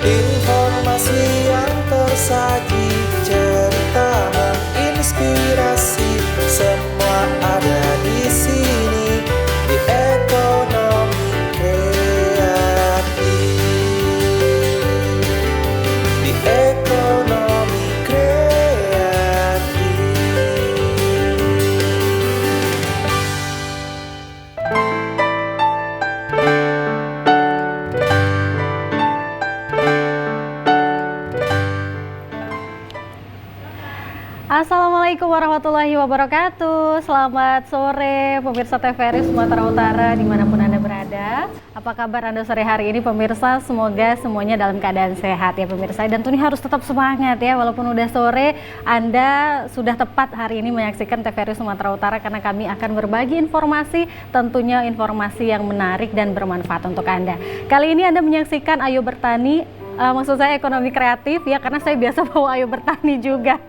Informasi yang tersaji, cerita menginspirasi, semua ada di sini di Ekonomi Kreatif. Di Ekonomi Kreatif. Assalamualaikum warahmatullahi wabarakatuh. Selamat sore pemirsa TVRI Sumatera Utara dimanapun Anda berada. Apa kabar Anda sore hari ini pemirsa? Semoga semuanya dalam keadaan sehat ya pemirsa. Dan tentunya harus tetap semangat ya, walaupun udah sore, Anda sudah tepat hari ini menyaksikan TVRI Sumatera Utara karena kami akan berbagi informasi, tentunya informasi yang menarik dan bermanfaat untuk Anda. Kali ini Anda menyaksikan Ayo Bertani. Maksud saya ekonomi kreatif ya, karena saya biasa bawa Ayo Bertani juga.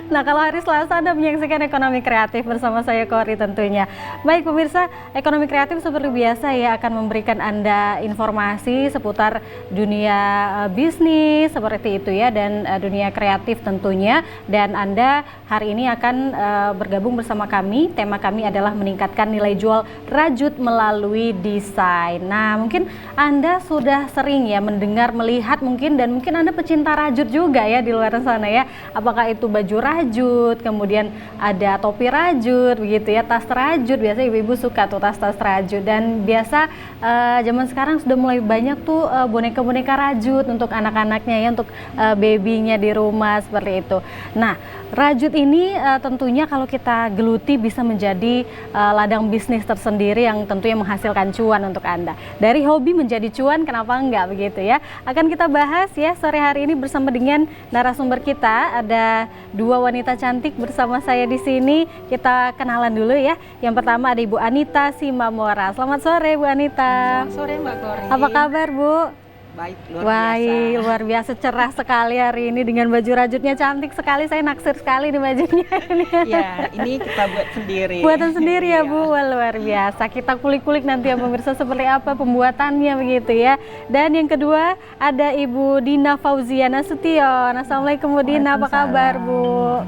Nah, kalau hari Selasa Anda menyaksikan ekonomi kreatif bersama saya Kori tentunya. Baik pemirsa, ekonomi kreatif seperti biasa ya akan memberikan Anda informasi seputar dunia bisnis seperti itu ya, dan dunia kreatif tentunya. Dan Anda hari ini akan bergabung bersama kami. Tema kami adalah meningkatkan nilai jual rajut melalui desain. Nah, mungkin Anda sudah sering ya mendengar, melihat mungkin, dan mungkin Anda pecinta rajut juga ya di luar sana ya. Apakah itu baju rajut, kemudian ada topi rajut begitu ya, tas rajut. Biasa ibu-ibu suka tuh tas-tas rajut, dan biasa zaman sekarang sudah mulai banyak tuh boneka-boneka rajut untuk anak-anaknya ya, untuk babynya di rumah seperti itu. Nah, rajut ini tentunya kalau kita geluti bisa menjadi ladang bisnis tersendiri yang tentunya menghasilkan cuan untuk Anda. Dari hobi menjadi cuan, kenapa enggak begitu ya? Akan kita bahas ya sore hari ini bersama dengan narasumber kita. Ada dua wanita cantik bersama saya di sini. Kita kenalan dulu ya. Yang pertama ada Ibu Anita Simamora. Selamat sore Bu Anita. Selamat sore Mbak Kori. Apa kabar Bu? Baik, luar biasa. Luar biasa, cerah sekali hari ini dengan baju rajutnya, cantik sekali. Saya naksir sekali di bajunya ini. Ya, ini kita buat sendiri. Buatan sendiri ya Bu. Wah, luar biasa. Kita kulik-kulik nanti ya pemirsa seperti apa pembuatannya begitu ya. Dan yang kedua ada Ibu Dina Fauziana Sution. Assalamualaikum Bu Dina, apa kabar Bu?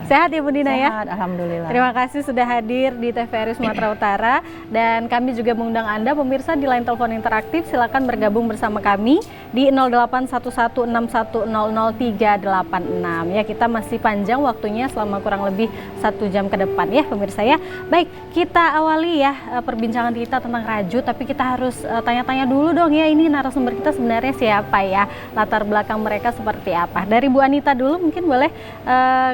Sehat ya Bu Dina ya? Sehat, alhamdulillah. Terima kasih sudah hadir di TVRI Sumatera Utara, dan kami juga mengundang Anda pemirsa di line telepon interaktif. Silakan bergabung bersama kami di 081161000386 ya. Kita masih panjang waktunya selama kurang lebih 1 jam ke depan ya pemirsa ya. Baik, kita awali ya perbincangan kita tentang rajut, tapi kita harus tanya-tanya dulu dong ya, ini narasumber kita sebenarnya siapa ya, latar belakang mereka seperti apa. Dari Bu Anita dulu mungkin boleh,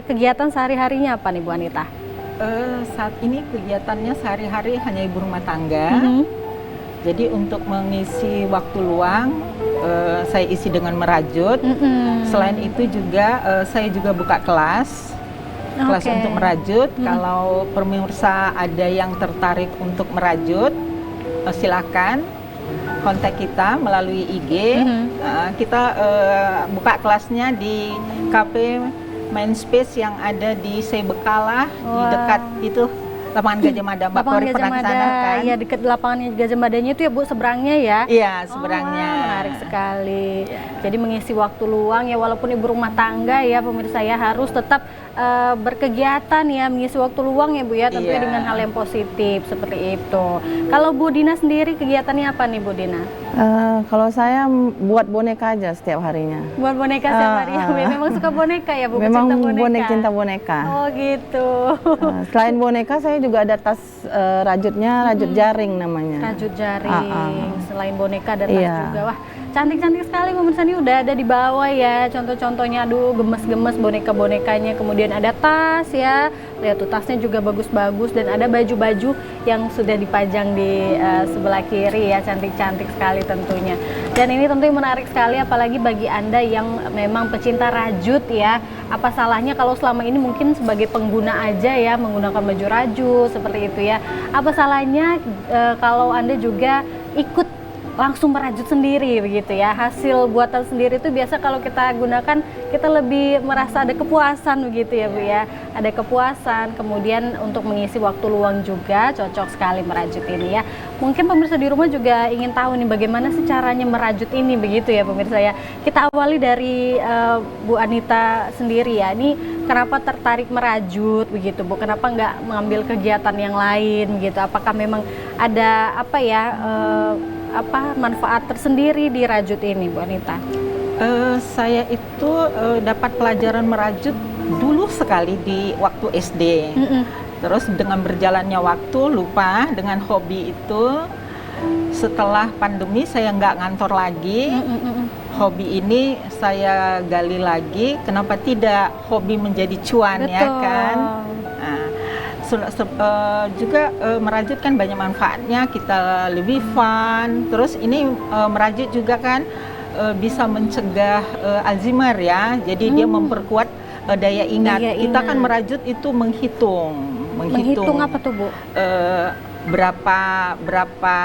kegiatan sehari-harinya apa nih Bu Anita? Saat ini kegiatannya sehari-hari hanya ibu rumah tangga. Jadi untuk mengisi waktu luang, saya isi dengan merajut. Selain itu juga saya juga buka kelas untuk merajut. Kalau pemirsa ada yang tertarik untuk merajut, silakan kontak kita melalui IG. Kita buka kelasnya di Cafe Mindspace yang ada di Sebekalah, di dekat itu lapangan Gajah Mada. Mbak Kori pernah ke sana kan? Iya, dekat lapangan Gajah Madanya itu ya Bu, seberangnya ya? Iya, seberangnya. Menarik sekali. Jadi mengisi waktu luang ya, walaupun ibu rumah tangga ya pemirsa ya, harus tetap berkegiatan ya, mengisi waktu luang ya Bu ya, tentunya dengan hal yang positif seperti itu. Kalau Bu Dina sendiri kegiatannya apa nih Bu Dina? Kalau saya buat boneka aja setiap harinya. Buat boneka setiap hari ya? Memang suka boneka ya Bu? Memang boneka. cinta boneka. Oh gitu. Selain boneka saya juga ada tas rajutnya, rajut jaring namanya. Rajut jaring. Selain boneka ada tas juga. Wah, cantik-cantik sekali pemirsa, ini udah ada di bawah ya contoh-contohnya. Aduh, gemes-gemes boneka-bonekanya. Kemudian ada tas ya, lihat tuh tasnya juga bagus-bagus, dan ada baju-baju yang sudah dipajang di sebelah kiri ya, cantik-cantik sekali tentunya. Dan ini tentunya menarik sekali, apalagi bagi Anda yang memang pecinta rajut ya. Apa salahnya kalau selama ini mungkin sebagai pengguna aja ya menggunakan baju rajut seperti itu ya. Apa salahnya kalau Anda juga ikut langsung merajut sendiri begitu ya. Hasil buatan sendiri itu biasa kalau kita gunakan kita lebih merasa ada kepuasan begitu ya Bu ya. Ada kepuasan, kemudian untuk mengisi waktu luang juga cocok sekali merajut ini ya. Mungkin pemirsa di rumah juga ingin tahu nih bagaimana sih caranya merajut ini begitu ya pemirsa ya. Kita awali dari Bu Anita sendiri ya. Ini kenapa tertarik merajut begitu Bu? Kenapa nggak mengambil kegiatan yang lain gitu? Apakah memang ada apa ya manfaat tersendiri di rajut ini Bu Anita? Saya itu dapat pelajaran merajut dulu sekali di waktu SD. Terus dengan berjalannya waktu lupa dengan hobi itu. Setelah pandemi saya nggak ngantor lagi. Hobi ini saya gali lagi. Kenapa tidak hobi menjadi cuan? Betul. Ya kan? Juga merajut kan banyak manfaatnya, kita lebih fun. Terus ini merajut juga kan bisa mencegah Alzheimer ya. Jadi dia memperkuat daya ingat. Kita kan merajut itu menghitung apa tuh Bu? Berapa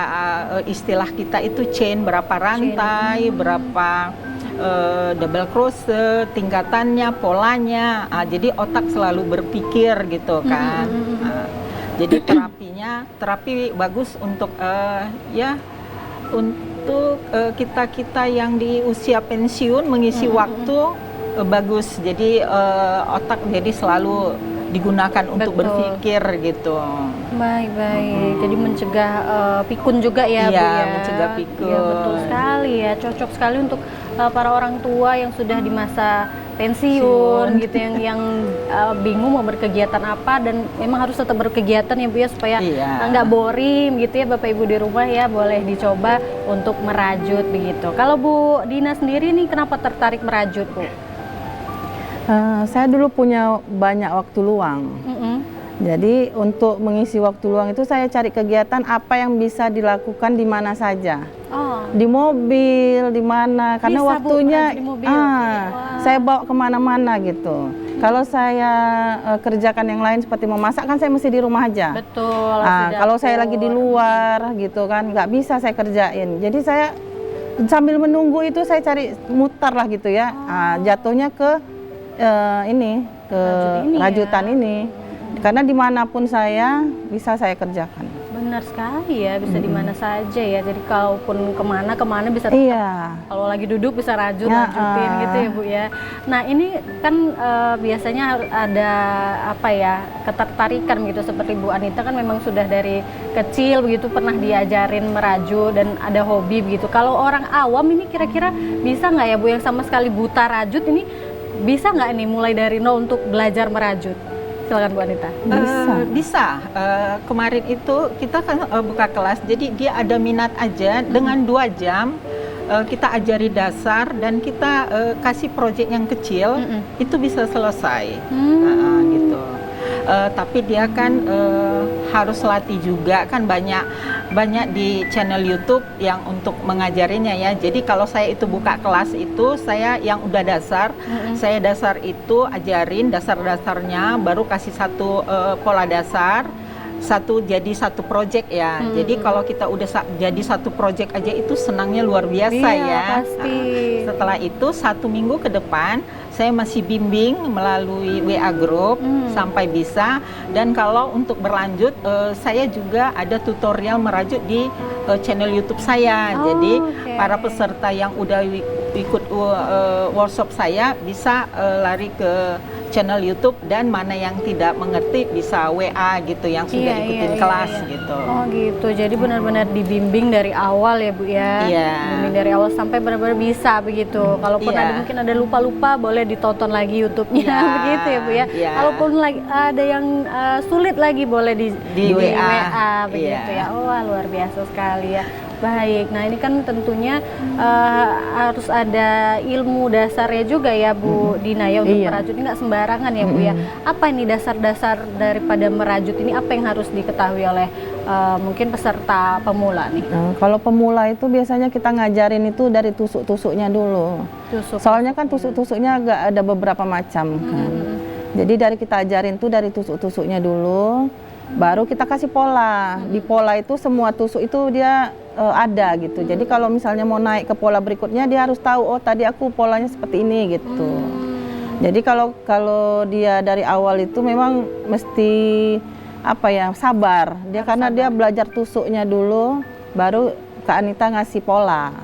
istilah kita itu chain, berapa rantai, berapa double crochet, tingkatannya, polanya. Jadi otak selalu berpikir gitu kan. Jadi terapi bagus untuk untuk kita yang di usia pensiun mengisi waktu bagus. Jadi otak jadi selalu digunakan untuk berpikir gitu. Baik. Jadi mencegah pikun juga ya Bu ya. Mencegah pikun. Iya betul sekali ya. Cocok sekali untuk para orang tua yang sudah di masa pensiun gitu yang bingung mau berkegiatan apa dan memang harus tetap berkegiatan ya Bu ya supaya nggak boring gitu ya Bapak Ibu di rumah ya, boleh dicoba untuk merajut begitu. Kalau Bu Dina sendiri nih kenapa tertarik merajut Bu? Saya dulu punya banyak waktu luang. Jadi untuk mengisi waktu luang itu saya cari kegiatan apa yang bisa dilakukan di mana saja. Di mobil, di mana, karena bisa, waktunya Bu, di mobil. Saya bawa kemana-mana gitu. Kalau saya kerjakan yang lain seperti memasak kan saya mesti di rumah aja. Betul. Kalau saya lagi di luar gitu kan nggak bisa saya kerjain. Jadi saya sambil menunggu itu saya cari mutar lah gitu ya. Jatuhnya ke rajutan ini. Karena dimanapun saya bisa saya kerjakan. Benar sekali ya, bisa di mana saja ya. Jadi kalaupun kemana bisa kalau lagi duduk bisa lanjutin gitu ya Bu ya. Nah ini kan biasanya ada ketertarikan gitu seperti Bu Anita kan memang sudah dari kecil begitu pernah diajarin merajut dan ada hobi begitu. Kalau orang awam ini kira-kira bisa nggak ya Bu yang sama sekali buta rajut ini bisa nggak nih mulai dari nol untuk belajar merajut? Silakan Bu Anita. Bisa. Kemarin itu kita kan buka kelas, jadi dia ada minat aja dengan 2 jam kita ajari dasar dan kita kasih proyek yang kecil itu bisa selesai. Gitu. Tapi dia kan harus latih juga kan banyak di channel YouTube yang untuk mengajarinya ya. Jadi kalau saya itu buka kelas itu saya yang udah dasar, saya dasar itu ajarin dasar-dasarnya, baru kasih satu pola dasar, jadi satu project ya. Jadi kalau kita udah jadi satu project aja itu senangnya luar biasa ya. Pasti. Setelah itu 1 minggu ke depan saya masih bimbing melalui WA group sampai bisa. Dan kalau untuk berlanjut saya juga ada tutorial merajut di channel YouTube saya. Jadi para peserta yang udah ikut workshop saya bisa lari ke channel YouTube dan mana yang tidak mengerti bisa WA gitu yang sudah ikutin kelas gitu. Oh gitu, jadi benar-benar dibimbing dari awal ya Bu ya. Bimbing dari awal sampai benar-benar bisa begitu. Kalaupun mungkin ada lupa-lupa boleh ditonton lagi YouTube-nya begitu ya Bu ya. Kalaupun ada yang sulit lagi boleh di WA begitu ya. Wah luar biasa sekali ya. Baik, nah ini kan tentunya harus ada ilmu dasarnya juga ya Bu Dina ya untuk merajut ini nggak sembarangan ya Bu ya. Apa ini dasar-dasar daripada merajut ini apa yang harus diketahui oleh mungkin peserta pemula nih? Kalau pemula itu biasanya kita ngajarin itu dari tusuk-tusuknya dulu. Soalnya kan tusuk-tusuknya agak ada beberapa macam kan. Jadi kita ajarin tuh dari tusuk-tusuknya dulu. baru kita kasih pola. Di pola itu semua tusuk itu dia ada gitu. Jadi kalau misalnya mau naik ke pola berikutnya dia harus tahu, oh tadi aku polanya seperti ini gitu. Jadi kalau dia dari awal itu memang mesti apa ya, sabar. Dia karena dia belajar tusuknya dulu, baru Kak Anita ngasih pola.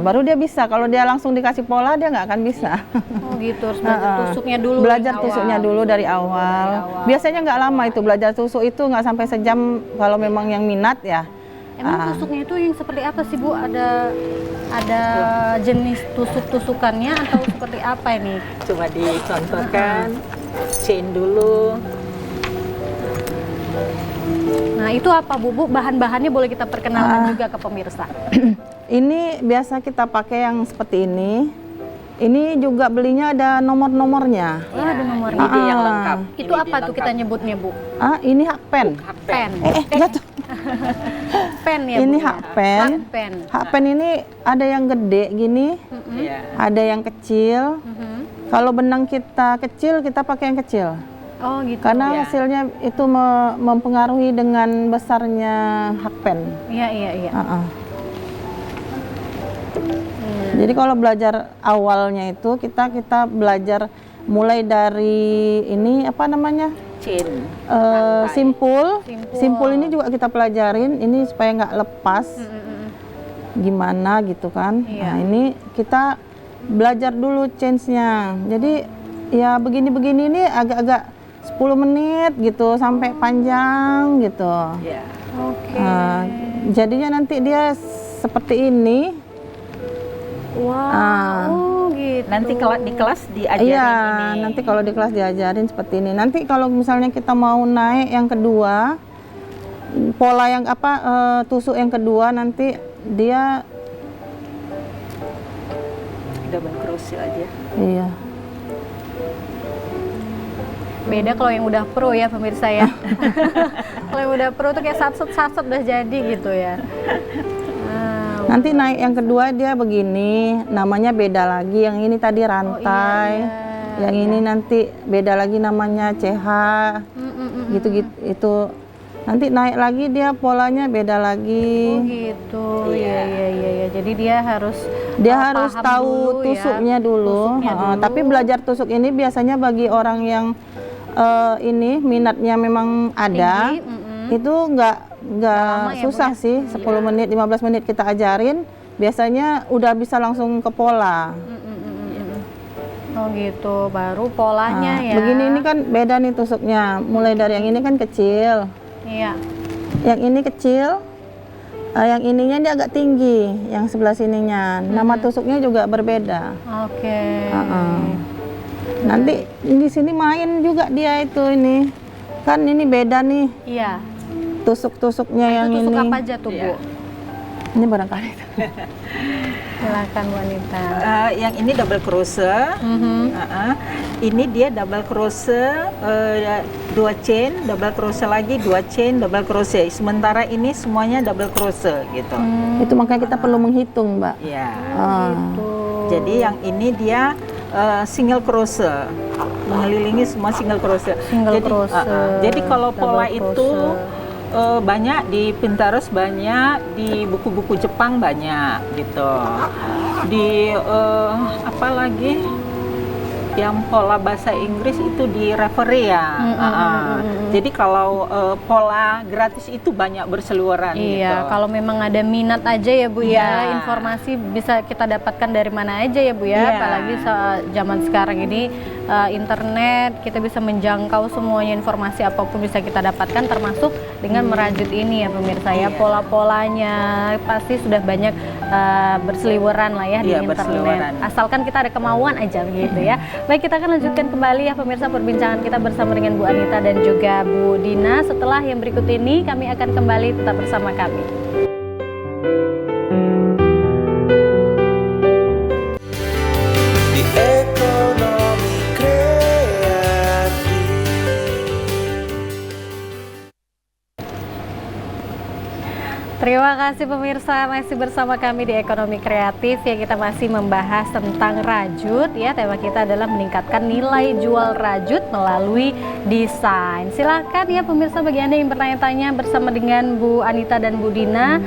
Baru dia bisa. Kalau dia langsung dikasih pola dia nggak akan bisa. Oh gitu, harus belajar tusuknya dulu. Belajar dari tusuknya awal. dulu dari awal. Biasanya nggak lama itu belajar tusuk itu, nggak sampai sejam kalau memang yang minat ya. Emang tusuknya itu yang seperti apa sih Bu? Ada jenis tusuk-tusukannya atau seperti apa ini? Coba dicontohkan, chain dulu. Nah itu apa Bu? Bahan-bahannya boleh kita perkenalkan juga ke pemirsa. Ini biasa kita pakai yang seperti ini. Ini juga belinya ada nomor-nomornya. Oh, ada nomornya. Ini dia yang lengkap. Itu Ini apa dia tuh lengkap. kita nyebutnya Bu? Ini hakpen. Pen. Jatuh. Pen ya Ini Bu? hakpen. Pen. Hakpen ini ada yang gede gini, Iya. ada yang kecil. Kalau benang kita kecil, kita pakai yang kecil. Oh gitu. Karena Ya. hasilnya itu mempengaruhi dengan besarnya hakpen. Iya. Jadi kalau belajar awalnya itu kita belajar mulai dari ini apa namanya? Chain. Simpul. Simpul. Simpul ini juga kita pelajarin ini supaya nggak lepas. Gimana gitu kan. Iya. Nah, ini kita belajar dulu change-nya. Jadi ya begini-begini ini agak-agak 10 menit gitu sampai panjang gitu. Ya. Oke. Jadinya nanti dia seperti ini. Wow. Oh gitu. Nanti kalau di kelas diajarin Iya, ini. nanti kalau di kelas diajarin seperti ini. Nanti kalau misalnya kita mau naik yang kedua, pola yang apa tusuk yang kedua nanti dia double crochet aja. iya. Beda kalau yang udah pro ya pemirsa ya. Kalau yang udah pro tuh kayak satset udah jadi gitu ya. Nanti naik yang kedua dia begini, namanya beda lagi. Yang ini tadi rantai. Yang ini nanti beda lagi namanya CH. Gitu-gitu itu. Nanti naik lagi dia polanya beda lagi. Oh gitu. Iya. Jadi dia harus Dia harus paham tahu dulu ya. tusuknya dulu. Tusuknya dulu. Tapi belajar tusuk ini biasanya bagi orang yang ini minatnya memang ada. Tinggi, Itu nggak lama ya, susah Bu, ya? sih. 10 menit, 15 menit kita ajarin, biasanya udah bisa langsung ke pola. Oh gitu, baru polanya ya. Begini ini kan beda nih tusuknya. Mulai dari yang ini kan kecil. Iya. Yang ini kecil. Yang ininya dia agak tinggi, yang sebelah sininya. Nama tusuknya juga berbeda. Oke. Nanti di sini main juga dia itu ini. Kan ini beda nih Iya. tusuk-tusuknya yang Itu tusuk ini. apa aja tuh, Bu? Ini barangkali. Silakan wanita. Yang ini double crochet. Ini dia double crochet, 2 chain, double crochet lagi, 2 chain, double crochet. Sementara ini semuanya double crochet gitu. Itu makanya kita perlu menghitung, Mbak. Ya. Gitu. Jadi yang ini dia single crochet, mengelilingi semua single crochet. Single jadi, crochet, jadi kalau pola double itu crochet. banyak di Pinterest, banyak di buku-buku Jepang, banyak gitu. Di apa lagi? Yang pola bahasa Inggris itu di referee ya. Jadi kalau pola gratis itu banyak berseliweran. Iya, gitu. kalau memang ada minat aja ya Bu ya, Iya. informasi bisa kita dapatkan dari mana aja ya Bu ya, Iya. apalagi zaman sekarang ini internet, kita bisa menjangkau semuanya, informasi apapun bisa kita dapatkan, termasuk dengan merajut ini ya pemirsa ya, Iya. pola-polanya pasti sudah banyak berseliweran lah ya di Iya, internet, berseliweran. asalkan kita ada kemauan aja gitu ya. Baik, kita akan lanjutkan kembali ya pemirsa perbincangan kita bersama dengan Bu Anita dan juga Bu Dina. Setelah yang berikut ini kami akan kembali, tetap bersama kami. Di ekonomi kreatif. Terima kasih pemirsa, masih bersama kami di Ekonomi Kreatif ya. Kita masih membahas tentang rajut ya. Tema kita adalah meningkatkan nilai jual rajut melalui desain. Silakan ya pemirsa, bagi Anda yang bertanya-tanya bersama dengan Bu Anita dan Bu Dina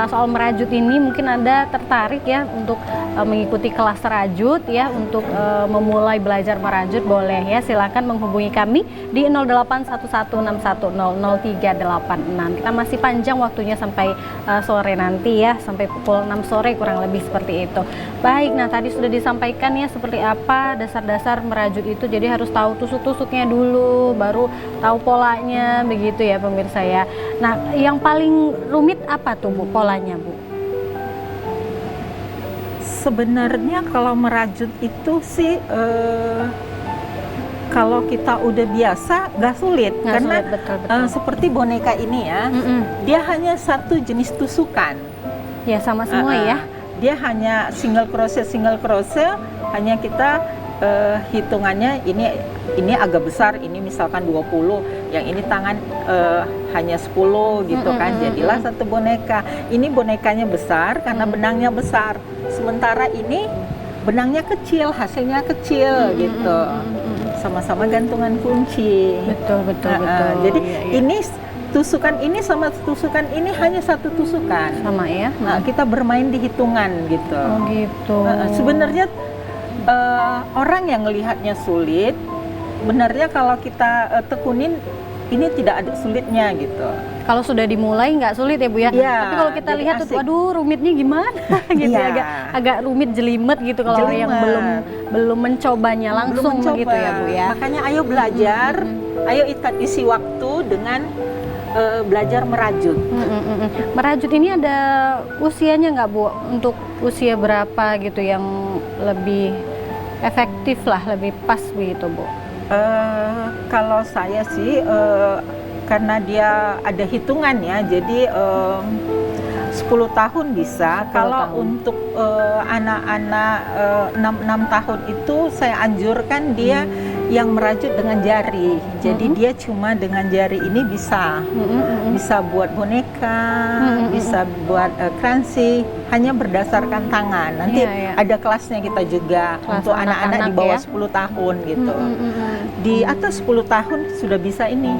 soal merajut ini, mungkin Anda tertarik ya untuk mengikuti kelas rajut ya, untuk memulai belajar merajut, boleh ya. Silakan menghubungi kami di 081161000386. Kita masih panjang waktunya sampai sore nanti ya, sampai pukul 6 sore kurang lebih seperti itu. Baik, nah tadi sudah disampaikan ya seperti apa dasar-dasar merajut itu. Jadi harus tahu tusuk-tusuknya dulu, baru tahu polanya begitu ya pemirsa ya. Nah, yang paling rumit apa tuh Bu polanya Bu? Sebenarnya kalau merajut itu sih kalau kita udah biasa gak sulit, karena sulit, betul. seperti boneka ini ya, dia hanya satu jenis tusukan. Ya sama semua ya. Dia hanya single crochet, hanya kita hitungannya ini agak besar, ini misalkan 20, yang ini tangan hanya 10 gitu kan, jadilah satu boneka. Ini bonekanya besar karena benangnya besar, sementara ini benangnya kecil, hasilnya kecil gitu. Sama-sama gantungan kunci. Betul. Jadi iya. ini tusukan ini sama tusukan ini hanya satu tusukan. Sama ya. Nah, kita bermain di hitungan gitu. Oh gitu. Sebenarnya orang yang melihatnya sulit, benarnya kalau kita tekunin ini tidak ada sulitnya gitu. Kalau sudah dimulai nggak sulit ya Bu ya. Ya, tapi kalau kita jadi lihat tuh, asik. aduh rumitnya gimana gitu Iya. ya, agak rumit, jelimet gitu kalau yang belum mencobanya langsung gitu ya Bu ya. Makanya ayo belajar, ayo isi waktu dengan belajar merajut. Merajut ini ada usianya nggak Bu? Untuk usia berapa gitu yang lebih efektif lah, lebih pas begitu Bu? Kalau saya sih karena dia ada hitungannya, jadi 10 tahun bisa. 10 Kalau tahun. untuk anak-anak 6 tahun itu saya anjurkan dia yang merajut dengan jari. Jadi dia cuma dengan jari ini bisa buat boneka, bisa buat kransi, hanya berdasarkan tangan. Nanti Iya. ada kelasnya kita juga Kelas untuk anak-anak di bawah ya? 10 tahun gitu. Di atas 10 tahun sudah bisa ini.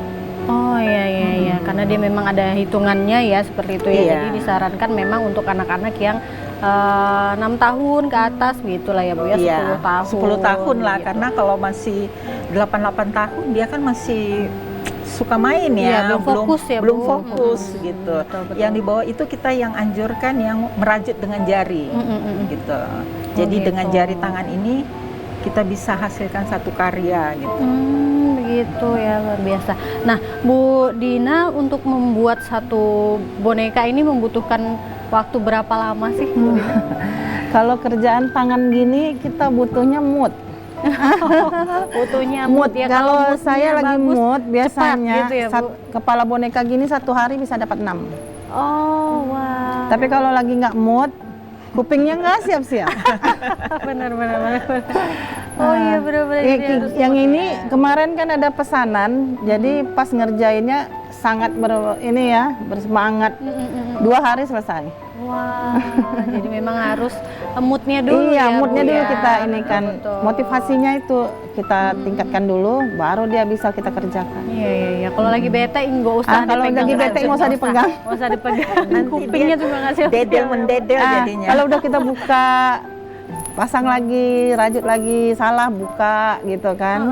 Oh iya, karena dia memang ada hitungannya ya seperti itu ya. Iya. Jadi disarankan memang untuk anak-anak yang 6 tahun ke atas begitulah ya Bu ya, 10 tahun. 10 tahun lah, gitu. karena kalau masih 8 tahun dia kan masih suka main Iya, ya, belum fokus ya, belum Bu. fokus gitu. Betul. Yang di bawah itu kita yang anjurkan yang merajut dengan jari gitu. Jadi gitu. dengan jari tangan ini kita bisa hasilkan satu karya gitu. Begitu ya, luar biasa. Nah, Bu Dina, untuk membuat satu boneka ini membutuhkan waktu berapa lama sih, Bu Dina? Kalau kerjaan tangan gini kita butuhnya mood. Butuhnya Mood. ya. Kalau moodnya saya lagi bagus, mood biasanya gitu ya, Bu? kepala boneka gini 1 hari bisa dapat 6. Oh, wah. Tapi kalau lagi nggak mood, kupingnya nggak siap-siap. benar. Oh iya, benar-benar. Jadi harus Yang mood ini ya. kemarin kan ada pesanan, jadi pas ngerjainnya sangat bersemangat. 2 hari selesai. Wah, jadi memang harus moodnya dulu Iya, ya, moodnya Bu, dulu ya. kita ini kan, Betul. motivasinya itu kita tingkatkan dulu, baru dia bisa kita kerjakan. Iya. Kalau lagi bete nggak usah Kalau dipegang. lagi bete nggak usah dipegang. Nggak usah dipegang. Kupingnya juga nggak siap. Dedel mendedel jadinya. Kalau udah kita buka, pasang lagi, rajut lagi, salah buka gitu kan.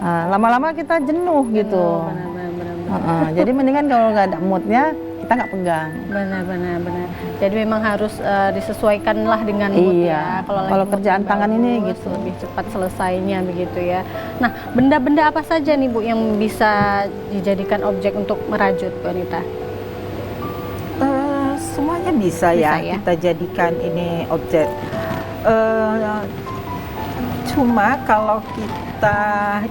Lama-lama kita jenuh gitu. Benar. Jadi mendingan kalau nggak ada moodnya, kita nggak pegang. Benar. Jadi memang harus disesuaikan lah dengan mood Iya. ya. Kalau Kalau kerjaan tangan ini gitu. lebih cepat selesainya begitu ya. Nah, benda-benda apa saja nih Bu yang bisa dijadikan objek untuk merajut, Bu Anita? Semuanya bisa ya, kita jadikan ini objek. Cuma kalau kita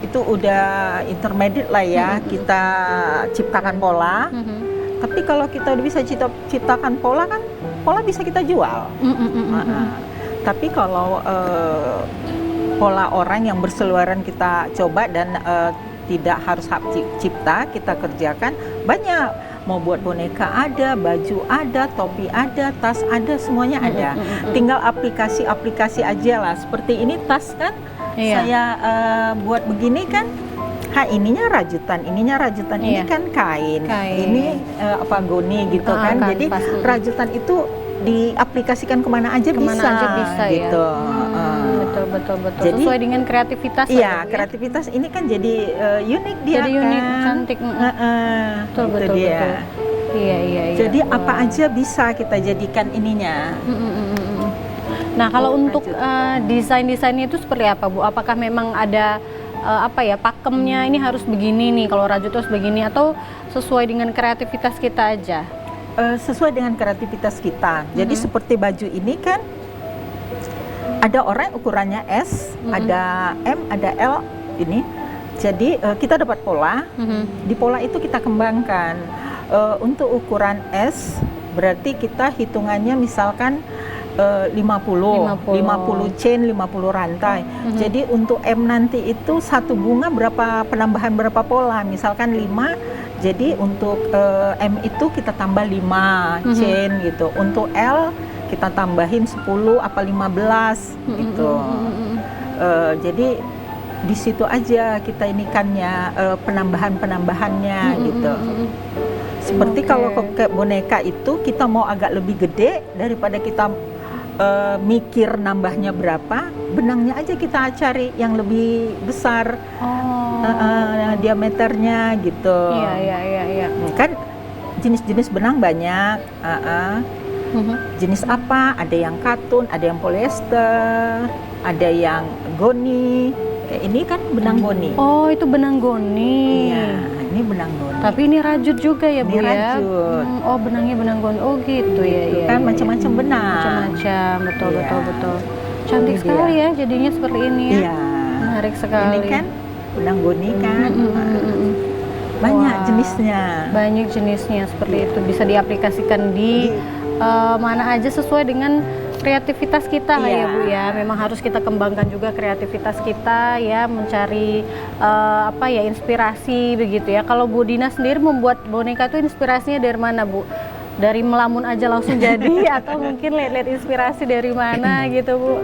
itu udah intermediate lah ya, kita ciptakan pola. Tapi kalau kita udah bisa ciptakan pola kan, pola bisa kita jual. Tapi kalau pola orang yang berseluaran kita coba dan tidak harus hak cipta, kita kerjakan, banyak mau buat boneka ada, baju ada, topi ada, tas ada, semuanya ada. Tinggal aplikasi aja lah. Seperti ini tas kan, saya buat begini kan. Ininya rajutan, ini kan kain. Ini goni gitu kan. Jadi rajutan itu diaplikasikan kemana aja bisa gitu. Betul. Jadi, sesuai dengan kreativitas. Iya, kreativitas ini kan jadi unik dia jadi kan. unik, cantik. Betul. Iya. Jadi apa aja bisa kita jadikan ininya. Nah, kalau untuk desainnya itu seperti apa, Bu? Apakah memang ada pakemnya ini harus begini nih, kalau rajut terus begini, atau sesuai dengan kreativitas kita aja? Sesuai dengan kreativitas kita. Jadi seperti baju ini kan ada orang ukurannya S, ada M, ada L ini. Jadi kita dapat pola. Di pola itu kita kembangkan. Untuk ukuran S berarti kita hitungannya misalkan 50 chain, 50 rantai. Jadi untuk M nanti itu satu bunga penambahan berapa pola, misalkan 5. Jadi untuk M itu kita tambah 5 chain gitu. Untuk L kita tambahin 10 apa 15 gitu. Jadi di situ aja kita inikannya penambahannya gitu. Seperti kalau ke boneka itu kita mau agak lebih gede daripada kita mikir nambahnya berapa, benangnya aja kita cari yang lebih besar diameternya gitu. Iya. Kan jenis-jenis benang banyak. Jenis apa? Ada yang katun, ada yang polyester, ada yang goni. Kayak ini kan benang goni. Oh, itu benang goni. Iya, ini benang goni. Tapi ini rajut juga ya, Bu, ini ya? rajut. Oh, benangnya benang goni. Oh, gitu ya. Kan macam-macam benang. Macam-macam, betul. Cantik sekali ya jadinya seperti ini ya. Iya. Menarik sekali. Ini kan benang goni kan. Banyak jenisnya. Banyak jenisnya seperti itu, bisa diaplikasikan di mana aja sesuai dengan kreativitas kita lah ya, Bu ya. Memang harus kita kembangkan juga kreativitas kita ya, mencari inspirasi begitu ya. Kalau Bu Dina sendiri membuat boneka itu inspirasinya dari mana, Bu? Dari melamun aja langsung jadi atau mungkin lihat-lihat inspirasi dari mana gitu, Bu?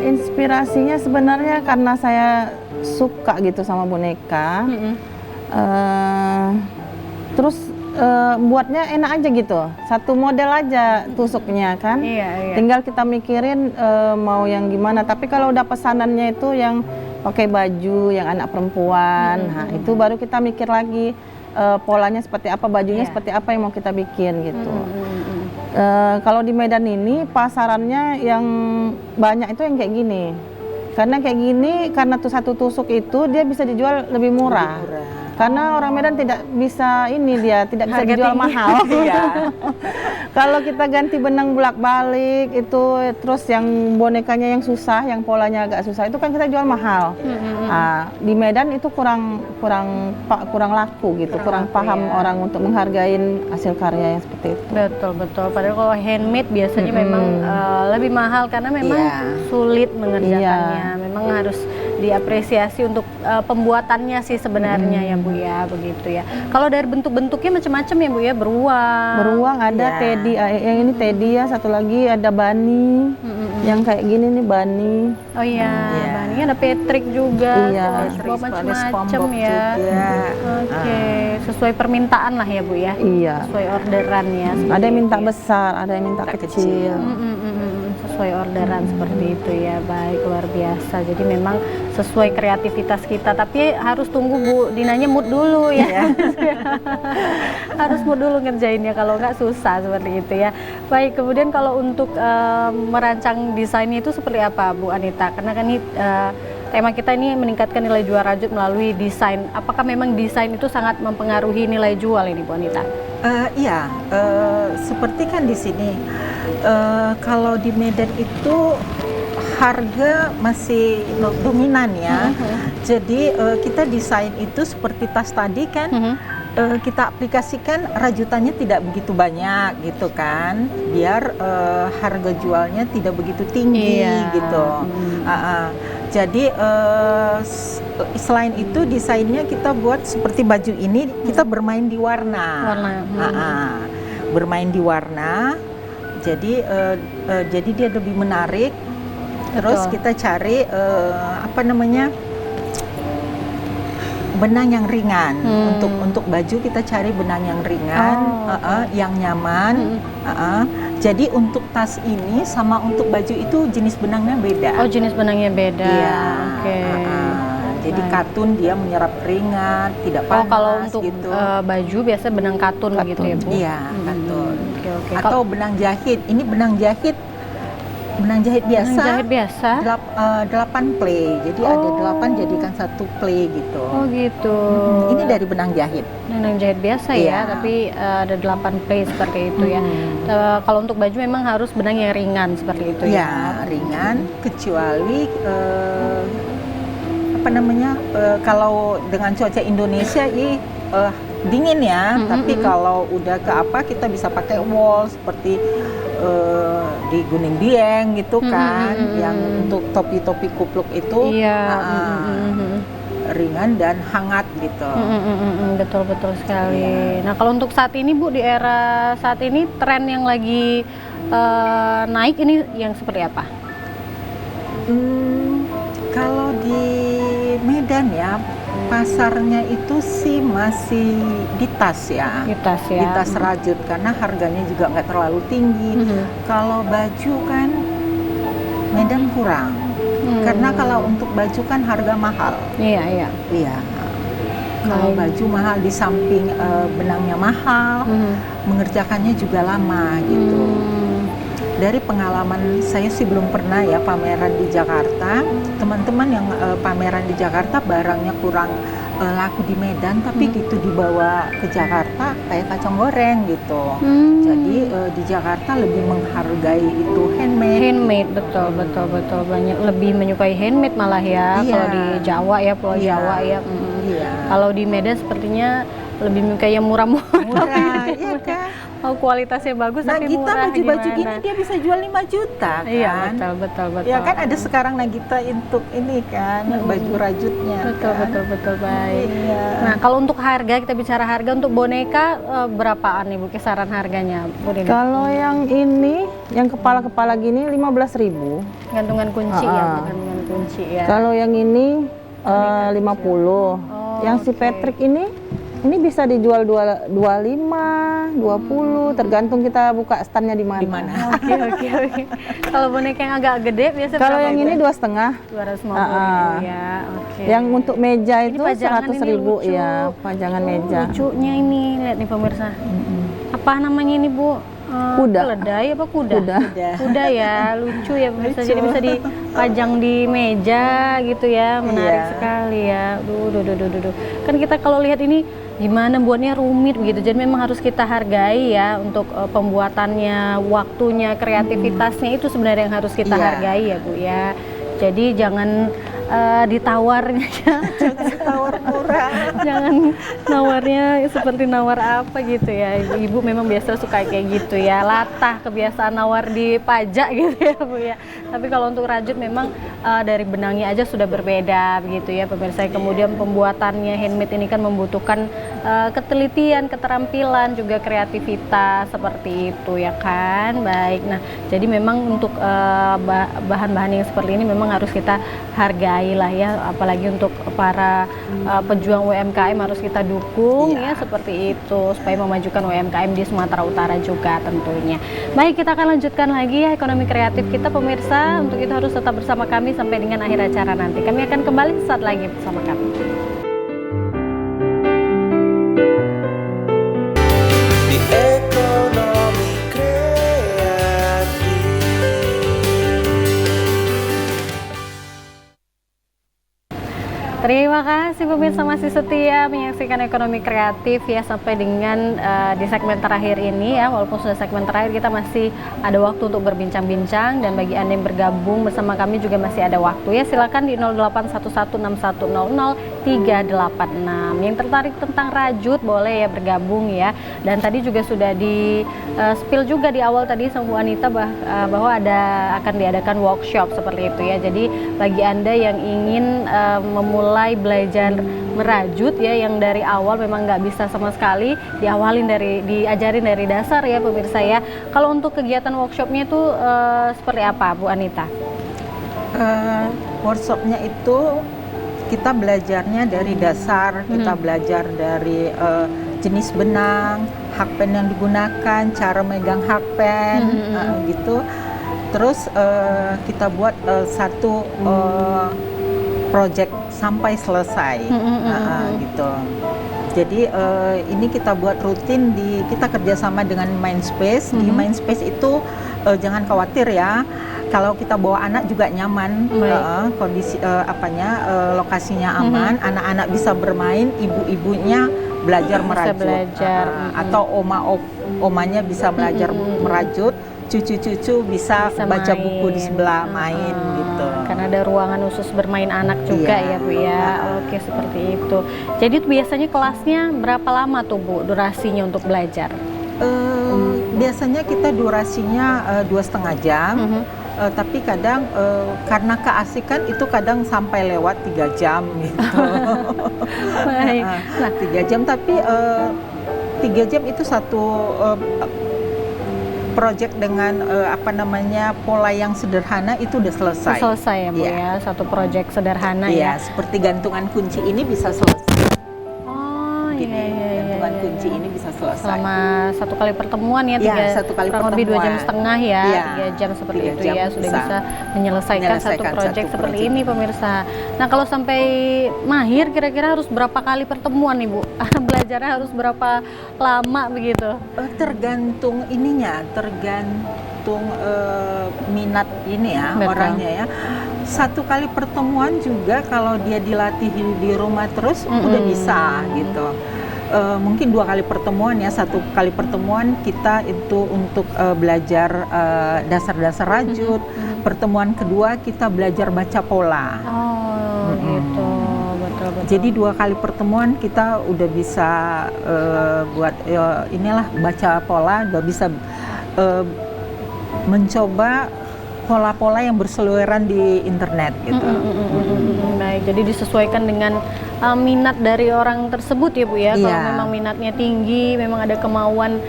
Inspirasinya sebenarnya karena saya suka gitu sama boneka. Terus buatnya enak aja gitu, satu model aja tusuknya kan. Iya. Tinggal kita mikirin mau yang gimana. Tapi kalau udah pesanannya itu yang pakai baju yang anak perempuan, nah itu baru kita mikir lagi polanya seperti apa, bajunya seperti apa yang mau kita bikin gitu. Kalau di Medan ini pasarannya yang banyak itu yang kayak gini. Karena tuh satu tusuk itu dia bisa dijual lebih murah. Karena orang Medan tidak bisa tidak bisa dijual mahal. Kalau kita ganti benang bolak-balik itu, terus yang bonekanya yang susah, yang polanya agak susah, itu kan kita jual mahal. Di Medan itu kurang laku gitu, kurang paham orang untuk menghargai hasil karya yang seperti itu. Betul. Padahal kalau handmade biasanya memang lebih mahal karena memang sulit mengerjakannya. Memang harus diapresiasi untuk pembuatannya sih sebenarnya ya, Bu ya, begitu ya. Kalau dari bentuk-bentuknya macam-macam ya, Bu ya, beruang ada teddy, yang ini teddy ya, satu lagi ada bunny, yang kayak gini nih bunny. Oh iya, bunny ada Patrick juga, macam-macam ya. Oke, sesuai permintaan lah ya, Bu ya. Iya. Sesuai orderan ya. Ada yang minta besar, ada yang minta kecil. Sesuai orderan seperti itu ya. Baik, luar biasa. Jadi memang sesuai kreativitas kita, tapi harus tunggu Bu Dinanya mood dulu ya. Harus mood dulu ngerjainnya, kalau nggak susah seperti itu ya. Baik, kemudian kalau untuk merancang desainnya itu seperti apa, Bu Anita? Karena kan ini tema kita ini meningkatkan nilai jual rajut melalui desain. Apakah memang desain itu sangat mempengaruhi nilai jual ini, Bu Anita? Iya, seperti kan di sini kalau di Medan itu harga masih dominan ya. Jadi kita desain itu seperti tas tadi kan, kita aplikasikan rajutannya tidak begitu banyak gitu kan, biar harga jualnya tidak begitu tinggi gitu. Jadi selain itu desainnya kita buat seperti baju ini kita bermain di warna. Bermain di warna. Jadi dia lebih menarik. Terus kita cari benang yang ringan. Untuk baju kita cari benang yang ringan, yang nyaman. Jadi untuk tas ini sama untuk baju itu jenis benangnya beda. Oh, jenis benangnya beda. Iya. Oke. Jadi katun dia menyerap ringan, tidak panas. Oh, kalau untuk gitu. baju biasa benang katun gitu ya, Bu? Iya, katun. Oke. Atau benang jahit. Ini benang jahit biasa. Benang jahit biasa. 8 play. Jadi ada 8 jadikan 1 play gitu. Oh, gitu. Ini dari benang jahit. Benang jahit biasa ya, tapi ada 8 play seperti itu ya. Kalau untuk baju memang harus benang yang ringan seperti itu ya. Ya, ringan kecuali kalau dengan cuaca Indonesia dingin ya, tapi kalau udah ke kita bisa pakai wool seperti di Gunung Dieng gitu kan, yang untuk topi-topi kupluk itu ringan dan hangat gitu. Betul sekali. Nah, kalau untuk saat ini, Bu, di era saat ini tren yang lagi naik ini yang seperti apa? Kalau di Medan ya, pasarnya itu sih masih di tas ya. Di tas ya. Di tas rajut karena harganya juga nggak terlalu tinggi. Kalau baju kan Medan kurang. Karena kalau untuk baju kan harga mahal. Iya. Kalau baju mahal di samping benangnya mahal, mengerjakannya juga lama gitu. Dari pengalaman saya sih belum pernah ya pameran di Jakarta. Teman-teman yang pameran di Jakarta barangnya kurang laku di Medan, tapi gitu dibawa ke Jakarta kayak kacang goreng gitu. Jadi di Jakarta lebih menghargai itu handmade. Betul. Banyak lebih menyukai handmade malah ya. Kalau di Jawa ya, Pulau Jawa ya. Kalau di Medan sepertinya lebih menyukai yang murah-murah. Iya kan? Oh, kualitasnya bagus tapi murah. Baju gini dia bisa jual 5 juta kan? Iya, betul. Ya kan ada sekarang Nagita untuk ini kan, baju rajutnya. Betul, baik. Iya. Nah, kalau untuk harga, kita bicara harga untuk boneka berapaan nih, Bu, kisaran harganya, Bu Dina? Kalau yang ini, yang kepala-kepala gini 15.000. Gantungan kunci ya, gantungan kunci ya. Kalau yang ini 50. Yang si Patrick ini bisa dijual 25, 20, tergantung kita buka standnya di mana. Oke. Kalau boneka yang agak gede biasa kalau yang ini 2,5. 250 ya. Oke. Yang untuk meja itu pajangan 100.000 ya, pajangan meja. Lucunya ini, lihat nih pemirsa. Apa namanya ini, Bu? Kuda. Keledai apa kuda? Kuda ya, lucu ya pemirsa. Jadi bisa dipajang di meja gitu ya, menarik sekali ya. Duh. Kan kita kalau lihat ini gimana buatnya rumit begitu. Jadi memang harus kita hargai ya untuk pembuatannya, waktunya, kreativitasnya itu sebenarnya yang harus kita hargai ya, Bu ya. Jadi jangan ditawarnya Tawar murah. jangan nawarnya seperti nawar apa gitu ya. Ibu memang biasa suka kayak gitu ya, latah kebiasaan nawar di pajak gitu ya, Bu ya. Tapi kalau untuk rajut memang dari benangnya aja sudah berbeda begitu ya pemirsa. Kemudian pembuatannya handmade ini kan membutuhkan ketelitian, keterampilan, juga kreativitas seperti itu ya kan. Baik, nah jadi memang untuk bahan-bahan yang seperti ini memang harus kita hargai lah ya, apalagi untuk para pejuang UMKM harus kita dukung ya seperti itu supaya memajukan UMKM di Sumatera Utara juga tentunya. Baik, kita akan lanjutkan lagi ya ekonomi kreatif kita pemirsa. Untuk itu harus tetap bersama kami sampai dengan akhir acara nanti. Kami akan kembali saat lagi bersama kami. Di ekonomi kreatif. Terima kasih pemirsa masih setia menyaksikan ekonomi kreatif ya sampai dengan di segmen terakhir ini ya. Walaupun sudah segmen terakhir kita masih ada waktu untuk berbincang-bincang, dan bagi Anda yang bergabung bersama kami juga masih ada waktu ya. Silakan di 386. Yang tertarik tentang rajut boleh ya bergabung ya. Dan tadi juga sudah di spill juga di awal tadi sama Bu Anita bahwa akan diadakan workshop seperti itu ya. Jadi bagi Anda yang ingin memulai belajar merajut ya, yang dari awal memang nggak bisa sama sekali, diajarin dari dasar ya pemirsa ya. Kalau untuk kegiatan workshopnya itu seperti apa Bu Anita? Workshopnya itu kita belajarnya dari dasar, kita belajar dari jenis benang, hakpen yang digunakan, cara megang hakpen, gitu. Terus kita buat satu project sampai selesai, gitu. Jadi ini kita buat rutin kita kerjasama dengan Mindspace. Di Mindspace itu jangan khawatir ya. Kalau kita bawa anak juga nyaman, kondisi lokasinya aman, anak-anak bisa bermain, ibu-ibunya belajar merajut, atau omanya bisa belajar merajut, cucu-cucu bisa baca buku di sebelah main gitu. Karena ada ruangan khusus bermain anak juga ya Bu ya. Oke, seperti itu. Jadi biasanya kelasnya berapa lama tuh Bu durasinya untuk belajar? Biasanya kita durasinya 2,5 jam. Tapi kadang karena keasikan itu kadang sampai lewat 3 jam gitu. Baik. Nah, 3 jam tapi 3 jam itu satu project dengan pola yang sederhana itu udah selesai. Selesai ya Bu ya, satu project sederhana ya. Seperti gantungan kunci ini bisa selesai. Oh iya. Gantungan kunci ini bisa selesai. Selama satu kali pertemuan ya, kurang lebih 2 jam setengah ya, 3 jam seperti itu ya, sudah bisa menyelesaikan satu project seperti ini pemirsa. Nah kalau sampai mahir kira-kira harus berapa kali pertemuan nih Bu? Belajarnya harus berapa lama begitu? Tergantung minat ini ya. Betul. Orangnya ya. Satu kali pertemuan juga kalau dia dilatih di rumah terus udah bisa gitu. Mungkin 2 kali pertemuan ya, 1 kali pertemuan kita itu untuk belajar dasar-dasar rajut, pertemuan kedua kita belajar baca pola. Gitu, betul. Jadi 2 kali pertemuan kita udah bisa buat baca pola, udah bisa mencoba pola-pola yang berseliweran di internet gitu. Baik, jadi disesuaikan dengan minat dari orang tersebut ya Bu ya. Kalau memang minatnya tinggi, memang ada kemauan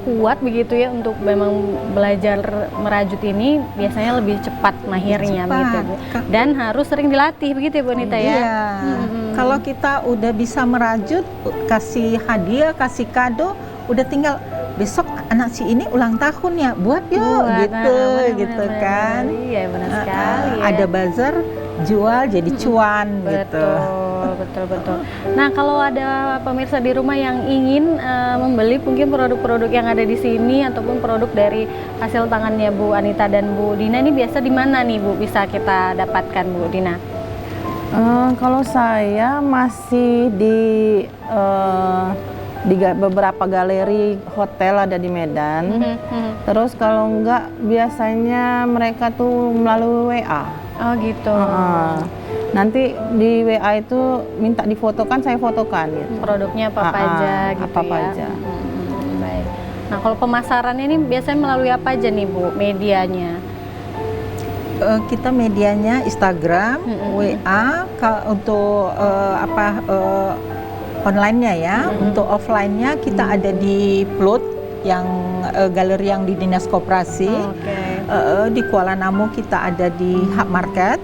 kuat begitu ya untuk memang belajar merajut ini, biasanya lebih cepat mahirnya begitu Bu. Dan harus sering dilatih begitu ya Bu Anita ya. Iya. Kalau kita udah bisa merajut, kasih hadiah, kasih kado, udah tinggal besok anak si ini ulang tahun ya, buat yuk gitu, kan. Iya benar sekali ya. Ada bazar, jual jadi cuan gitu. Betul. Nah kalau ada pemirsa di rumah yang ingin membeli mungkin produk-produk yang ada di sini ataupun produk dari hasil tangannya Bu Anita dan Bu Dina, ini biasa di mana nih Bu bisa kita dapatkan Bu Dina? Kalau saya masih di beberapa galeri hotel ada di Medan. Terus kalau enggak biasanya mereka tuh melalui WA. Oh gitu. Nanti di WA itu minta difotokan, saya fotokan gitu. Produknya apa aja gitu apa ya. aja. Baik. Nah kalau pemasarannya ini biasanya melalui apa aja nih Bu medianya? Kita medianya Instagram, WA, untuk online-nya ya. Untuk offline-nya kita ada di Plut, yang galeri yang di Dinas Koperasi. Di Kuala Namu kita ada di Hub Market.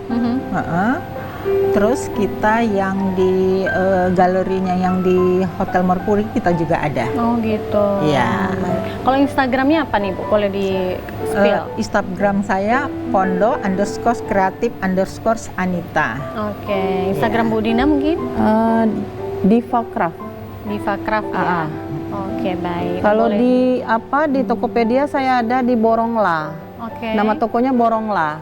Terus kita yang di galerinya yang di Hotel Mercury kita juga ada. Oh gitu. Iya. Kalau Instagramnya apa nih Bu? Boleh di spill? Instagram saya pondo_kreatif_Anita. Oke. Instagram Bu Dina mungkin? Diva Craft. Diva Craft ya. Oke, baik. Kalau di Tokopedia saya ada di Borongla. Nama tokonya Borongla.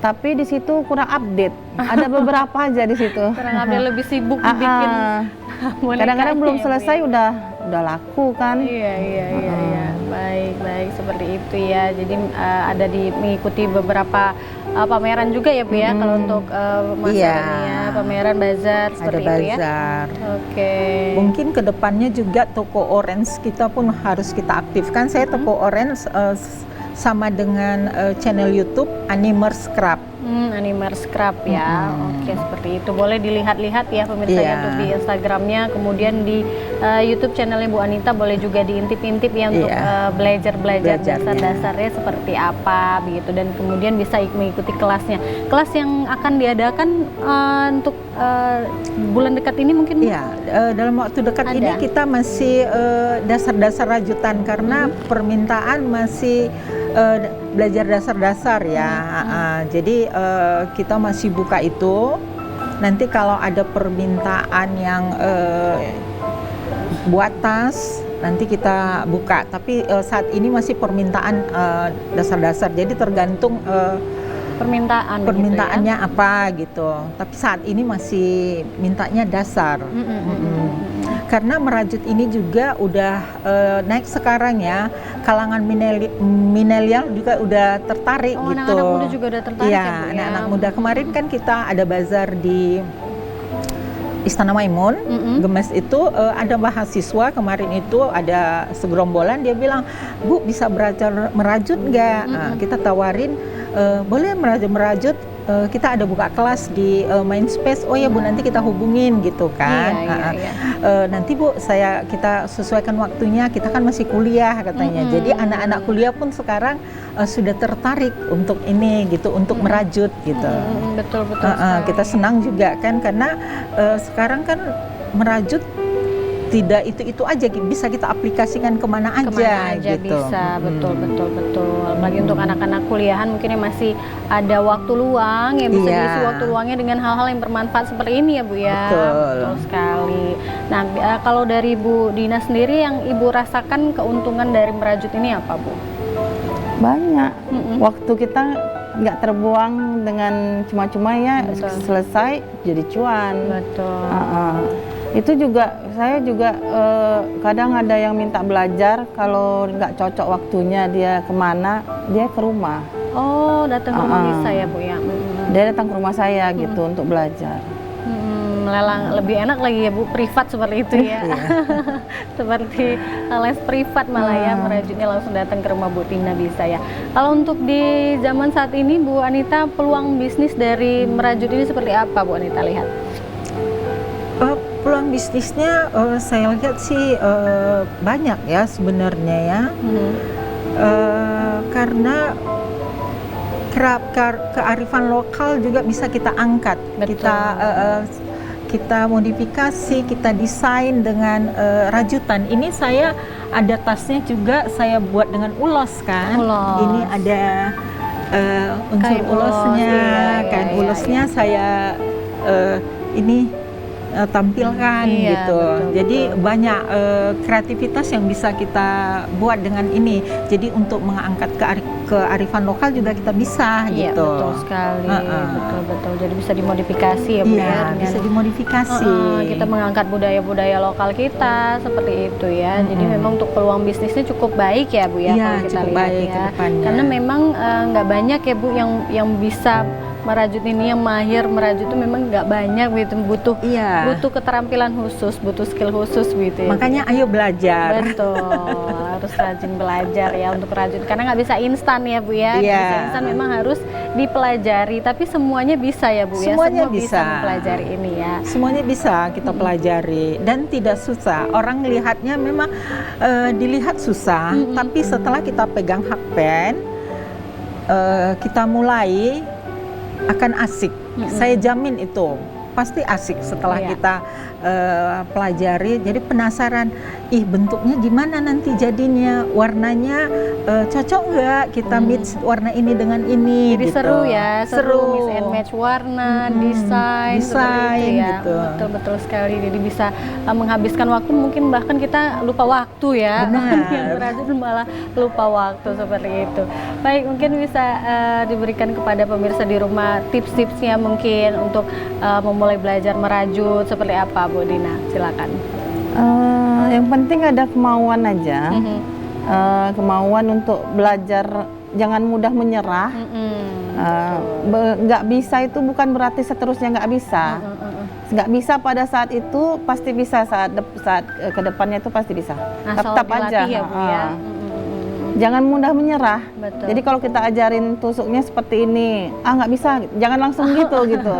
Tapi di situ kurang update. Ada beberapa aja di situ. Kurang update, lebih sibuk bikin. Kadang-kadang belum selesai udah laku kan. Iya. Baik seperti itu ya. Jadi ada mengikuti beberapa pameran juga ya Bu ya, kalau untuk masalahnya pameran bazar seperti ada itu ya. bazar. Oke. Mungkin kedepannya juga toko Orange kita pun harus kita aktifkan. Saya toko Orange sama dengan channel YouTube Animers Craft. Animers Craft ya. Oke, seperti itu. Boleh dilihat-lihat ya pemirsa ya, untuk di Instagramnya, kemudian di YouTube channelnya Bu Anita boleh juga diintip-intip ya untuk belajar dasar-dasarnya seperti apa begitu, dan kemudian bisa mengikuti kelasnya. Kelas yang akan diadakan untuk bulan dekat ini mungkin Bu? Iya, dalam waktu dekat ini kita masih dasar-dasar rajutan karena permintaan masih belajar dasar-dasar ya. Jadi kita masih buka itu. Nanti kalau ada permintaan yang buat tas, nanti kita buka. Tapi saat ini masih permintaan dasar-dasar. Jadi tergantung permintaannya gitu ya? Apa gitu. Tapi saat ini masih mintanya dasar. Karena merajut ini juga udah naik sekarang ya, kalangan milenial juga udah tertarik gitu. Anak-anak muda juga udah tertarik ya, Bu, anak-anak muda. Kemarin kan kita ada bazar di Istana Maimun, Gemes itu ada mahasiswa kemarin itu ada segerombolan, dia bilang, Bu bisa belajar merajut nggak? Kita tawarin, boleh merajut. Kita ada buka kelas di Mindspace. Oh ya Bu, nanti kita hubungin gitu kan. Nanti Bu, kita sesuaikan waktunya. Kita kan masih kuliah katanya. Jadi anak-anak kuliah pun sekarang sudah tertarik untuk ini gitu, untuk merajut gitu. Betul. Kita senang juga kan karena sekarang kan merajut tidak itu aja, bisa kita aplikasikan kemana aja gitu. Bisa, betul. Apalagi untuk anak-anak kuliahan mungkin yang masih ada waktu luang, yang bisa diisi waktu luangnya dengan hal-hal yang bermanfaat seperti ini ya Bu ya. Betul sekali. Nah, kalau dari Bu Dina sendiri yang Ibu rasakan keuntungan dari merajut ini apa Bu? Banyak. Waktu kita nggak terbuang dengan cuma-cuma ya, selesai jadi cuan. Betul. Itu juga saya juga kadang ada yang minta belajar, kalau nggak cocok waktunya dia kemana, dia ke rumah. Oh, datang ke rumah bisa ya Bu ya. Dia datang ke rumah saya gitu untuk belajar. Melelang lebih enak lagi ya Bu, privat seperti itu ya. Seperti les privat malah ya, merajutnya langsung datang ke rumah Bu Dina bisa ya. Kalau untuk di zaman saat ini Bu Anita, peluang bisnis dari merajut ini seperti apa Bu Anita lihat? Peluang bisnisnya saya lihat sih banyak ya sebenarnya ya. Karena kearifan lokal juga bisa kita angkat. Kita modifikasi, kita desain dengan rajutan. Ini saya ada tasnya juga saya buat dengan ulos kan. Ini ada unsur ulosnya, kain ulosnya saya ini tampilkan gitu. Jadi banyak kreativitas yang bisa kita buat dengan ini. Jadi untuk mengangkat kearifan lokal juga kita bisa gitu. Betul sekali. Betul. Jadi bisa dimodifikasi ya Bu ya. Bisa dimodifikasi. Kita mengangkat budaya-budaya lokal kita seperti itu ya. Jadi memang untuk peluang bisnisnya cukup baik ya Bu ya, kalau kita lihat ya. Karena memang nggak banyak ya Bu yang bisa merajut ini, yang mahir merajut itu memang nggak banyak gitu, butuh keterampilan khusus, butuh skill khusus gitu ya. Makanya ayo belajar. Betul, harus rajin belajar ya untuk rajut, karena nggak bisa instan ya Bu ya. Bisa instan, memang harus dipelajari, tapi semuanya bisa ya Bu ya. Semuanya semua bisa mempelajari ini ya. Semuanya bisa kita pelajari dan tidak susah. Orang melihatnya memang dilihat susah, tapi setelah kita pegang hakpen, kita mulai akan asik. Saya jamin itu pasti asik setelah kita pelajari. Jadi penasaran, bentuknya gimana nanti jadinya, warnanya cocok nggak kita mix warna ini dengan ini. Jadi gitu. seru ya, seru mix and match warna, desain seperti itu ya. Gitu. Betul sekali. Jadi bisa menghabiskan waktu, mungkin bahkan kita lupa waktu ya. Yang merajut malah lupa waktu seperti itu. Baik, mungkin bisa diberikan kepada pemirsa di rumah tips-tipsnya mungkin untuk memulai belajar merajut seperti apa Bu Dina? Silakan. Yang penting ada kemauan aja. Kemauan untuk belajar, jangan mudah menyerah. Nggak bisa itu bukan berarti seterusnya nggak bisa. Nggak bisa pada saat itu pasti bisa, saat kedepannya itu pasti bisa. Asal Tetap aja. dilatih ya, Bu, ya. Jangan mudah menyerah. Betul. Jadi kalau kita ajarin tusuknya seperti ini, nggak bisa, jangan langsung gitu.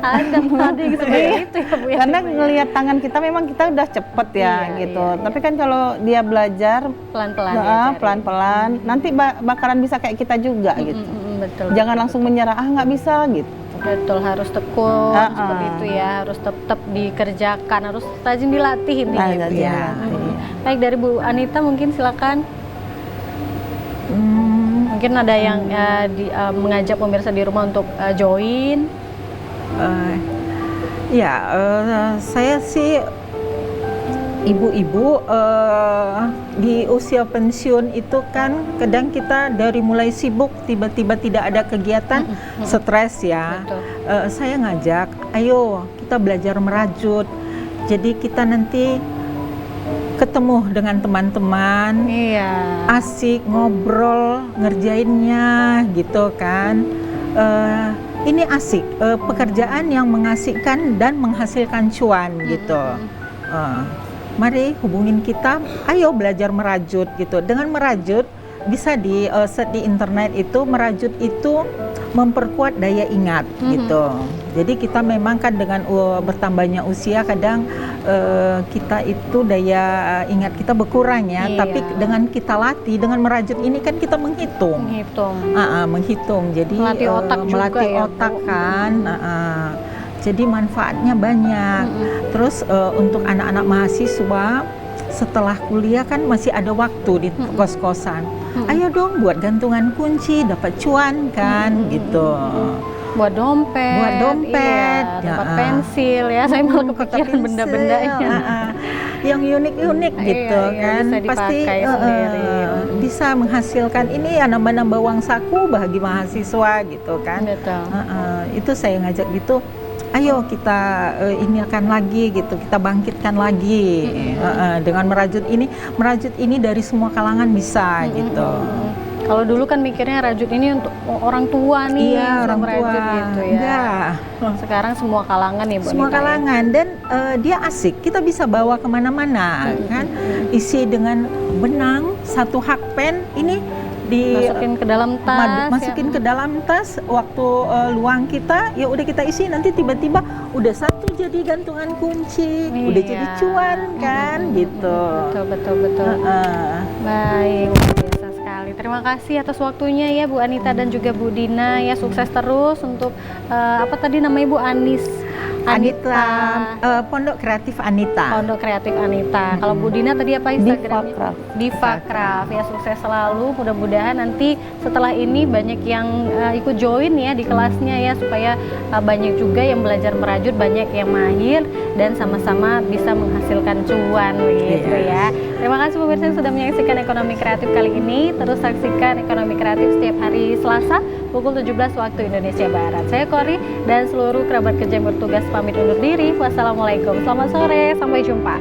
Ada tadi seperti itu ya, Bu, ya. Karena ngelihat tangan kita memang kita udah cepet ya gitu. Tapi kan kalau dia belajar pelan-pelan, pelan-pelan, nanti bakalan bisa kayak kita juga gitu. Betul. Jangan langsung menyerah, nggak bisa gitu. Betul, harus tekun seperti itu ya, harus tetap dikerjakan, harus rajin dilatih ini ya. Baik, dari Bu Anita mungkin silakan. Mungkin ada yang mengajak pemirsa di rumah untuk join. Saya sih ibu-ibu di usia pensiun itu kan kadang kita dari mulai sibuk tiba-tiba tidak ada kegiatan, stres ya. Saya ngajak, ayo kita belajar merajut. Jadi kita nanti ketemu dengan teman-teman, asik ngobrol ngerjainnya gitu kan. Ini asik, pekerjaan yang mengasihkan dan menghasilkan cuan gitu. Mari hubungin kita, ayo belajar merajut gitu. Dengan merajut bisa di search di internet itu, merajut itu memperkuat daya ingat gitu. Jadi kita memang kan dengan bertambahnya usia kadang kita itu daya ingat kita berkurang ya. Tapi dengan kita latih, dengan merajut ini kan kita menghitung. Menghitung. Jadi melatih otak kan. Jadi manfaatnya banyak. Terus untuk anak-anak mahasiswa setelah kuliah kan masih ada waktu di kos-kosan. Ayo dong buat gantungan kunci, dapat cuan kan gitu. Buat dompet, dapat pensil ya. Saya malah kepikiran benda-benda yang unik-unik gitu kan. Pasti bisa menghasilkan ini ya, nambah-nambah uang saku bagi mahasiswa gitu kan. Itu saya ngajak gitu. Ayo kita inikan lagi gitu, kita bangkitkan lagi dengan merajut ini dari semua kalangan bisa gitu. Kalau dulu kan mikirnya rajut ini untuk orang tua nih, orang tua gitu ya. Sekarang semua kalangan ya, Bu. Semua kalangan dan dia asik, kita bisa bawa kemana-mana kan. Isi dengan benang, satu hakpen ini masukin ke dalam tas, ke dalam tas. Waktu luang kita ya udah kita isi, nanti tiba-tiba udah satu jadi gantungan kunci, udah jadi cuan kan gitu. Betul. Baik, biasa sekali. Terima kasih atas waktunya ya Bu Anita dan juga Bu Dina ya, sukses terus untuk apa tadi namanya Bu Anita, Pondok Kreatif Anita. Kalau Bu Dina tadi apa Instagramnya? Diva Craft ya, sukses selalu. Mudah-mudahan nanti setelah ini banyak yang ikut join ya di kelasnya ya, supaya banyak juga yang belajar merajut, banyak yang mahir dan sama-sama bisa menghasilkan cuan gitu ya. Terima kasih pemirsa yang sudah menyaksikan Ekonomi Kreatif kali ini. Terus saksikan Ekonomi Kreatif setiap hari Selasa pukul 17 waktu Indonesia Barat. Saya Kori dan seluruh kerabat kerja yang bertugas pamit undur diri. Wassalamualaikum, selamat sore, sampai jumpa.